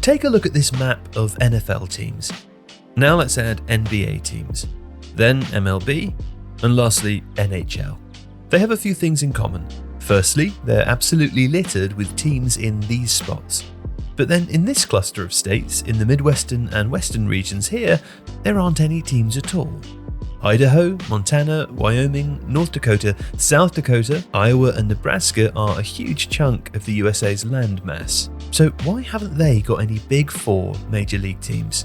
take a look at this map of NFL teams. Now let's add NBA teams, then MLB, and lastly NHL. They have a few things in common. Firstly, they're absolutely littered with teams in these spots. But then in this cluster of states, in the Midwestern and Western regions here, there aren't any teams at all. Idaho, Montana, Wyoming, North Dakota, South Dakota, Iowa and Nebraska are a huge chunk of the USA's land mass. So why haven't they got any Big Four major league teams?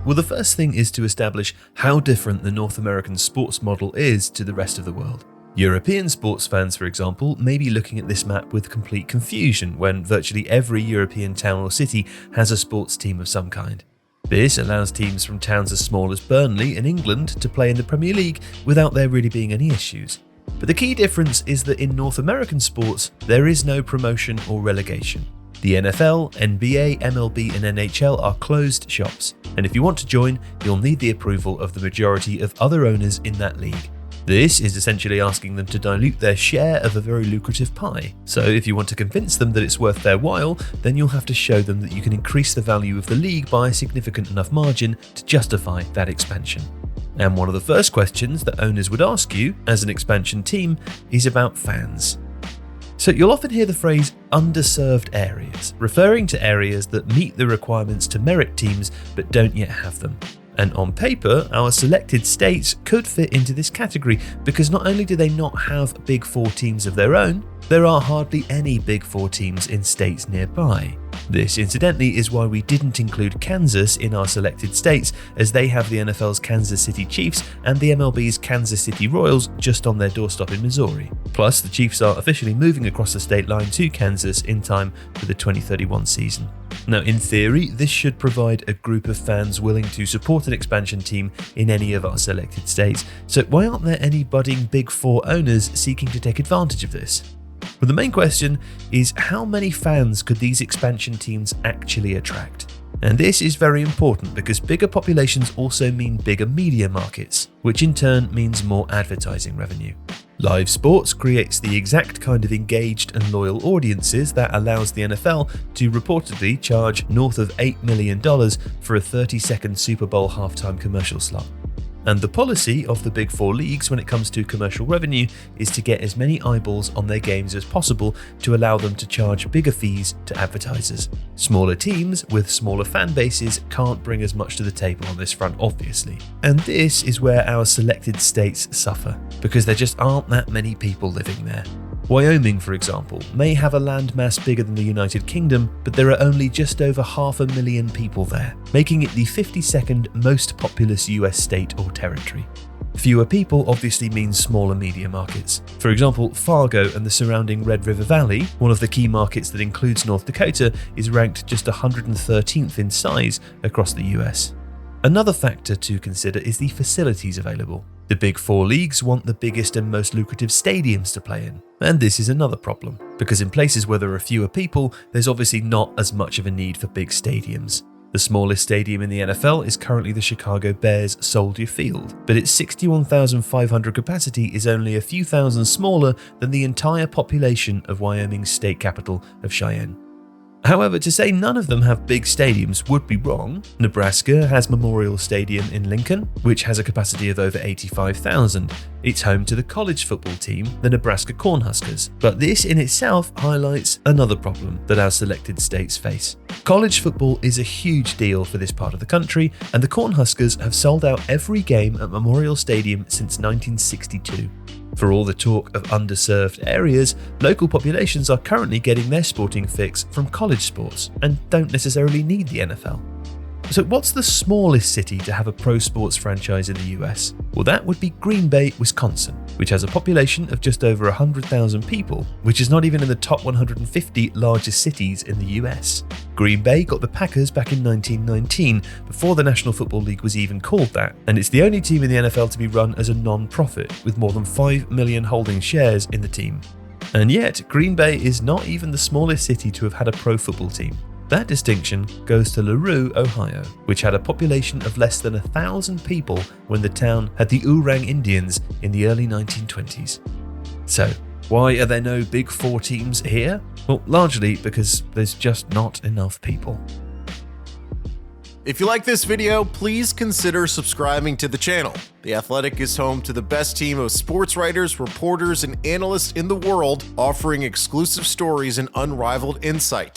Well, the first thing is to establish how different the North American sports model is to the rest of the world. European sports fans, for example, may be looking at this map with complete confusion when virtually every European town or city has a sports team of some kind. This allows teams from towns as small as Burnley in England to play in the Premier League without there really being any issues. But the key difference is that in North American sports, there is no promotion or relegation. The NFL, NBA, MLB and NHL are closed shops, and if you want to join, you'll need the approval of the majority of other owners in that league. This is essentially asking them to dilute their share of a very lucrative pie. So if you want to convince them that it's worth their while, then you'll have to show them that you can increase the value of the league by a significant enough margin to justify that expansion. And one of the first questions that owners would ask you as an expansion team is about fans. So you'll often hear the phrase underserved areas, referring to areas that meet the requirements to merit teams but don't yet have them. And on paper, our selected states could fit into this category because not only do they not have Big Four teams of their own, there are hardly any Big Four teams in states nearby. This, incidentally, is why we didn't include Kansas in our selected states, as they have the NFL's Kansas City Chiefs and the MLB's Kansas City Royals just on their doorstep in Missouri. Plus, the Chiefs are officially moving across the state line to Kansas in time for the 2031 season. Now, in theory, this should provide a group of fans willing to support an expansion team in any of our selected states. So why aren't there any budding Big Four owners seeking to take advantage of this? Well, the main question is how many fans could these expansion teams actually attract? And this is very important because bigger populations also mean bigger media markets, which in turn means more advertising revenue. Live sports creates the exact kind of engaged and loyal audiences that allows the NFL to reportedly charge north of $8 million for a 30-second Super Bowl halftime commercial slot. And the policy of the Big Four leagues when it comes to commercial revenue is to get as many eyeballs on their games as possible to allow them to charge bigger fees to advertisers. Smaller teams with smaller fan bases can't bring as much to the table on this front, obviously. And this is where our selected states suffer, because there just aren't that many people living there. Wyoming, for example, may have a landmass bigger than the United Kingdom, but there are only just over 500,000 people there, making it the 52nd most populous US state or territory. Fewer people obviously means smaller media markets. For example, Fargo and the surrounding Red River Valley, one of the key markets that includes North Dakota, is ranked just 113th in size across the US. Another factor to consider is the facilities available. The Big Four leagues want the biggest and most lucrative stadiums to play in. And this is another problem, because in places where there are fewer people, there's obviously not as much of a need for big stadiums. The smallest stadium in the NFL is currently the Chicago Bears' Soldier Field, but its 61,500 capacity is only a few thousand smaller than the entire population of Wyoming's state capital of Cheyenne. However, to say none of them have big stadiums would be wrong. Nebraska has Memorial Stadium in Lincoln, which has a capacity of over 85,000. It's home to the college football team, the Nebraska Cornhuskers. But this in itself highlights another problem that our selected states face. College football is a huge deal for this part of the country, and the Cornhuskers have sold out every game at Memorial Stadium since 1962. For all the talk of underserved areas, local populations are currently getting their sporting fix from college sports and don't necessarily need the NFL. So what's the smallest city to have a pro sports franchise in the US? Well, that would be Green Bay, Wisconsin, which has a population of just over 100,000 people, which is not even in the top 150 largest cities in the US. Green Bay got the Packers back in 1919, before the National Football League was even called that, and it's the only team in the NFL to be run as a non-profit, with more than 5 million holding shares in the team. And yet, Green Bay is not even the smallest city to have had a pro football team. That distinction goes to LaRue, Ohio, which had a population of less than 1,000 people when the town had the Oorang Indians in the early 1920s. So, Why are there no Big Four teams here? Well, largely because there's just not enough people. If you like this video, please consider subscribing to the channel. The Athletic is home to the best team of sports writers, reporters, and analysts in the world, offering exclusive stories and unrivaled insight.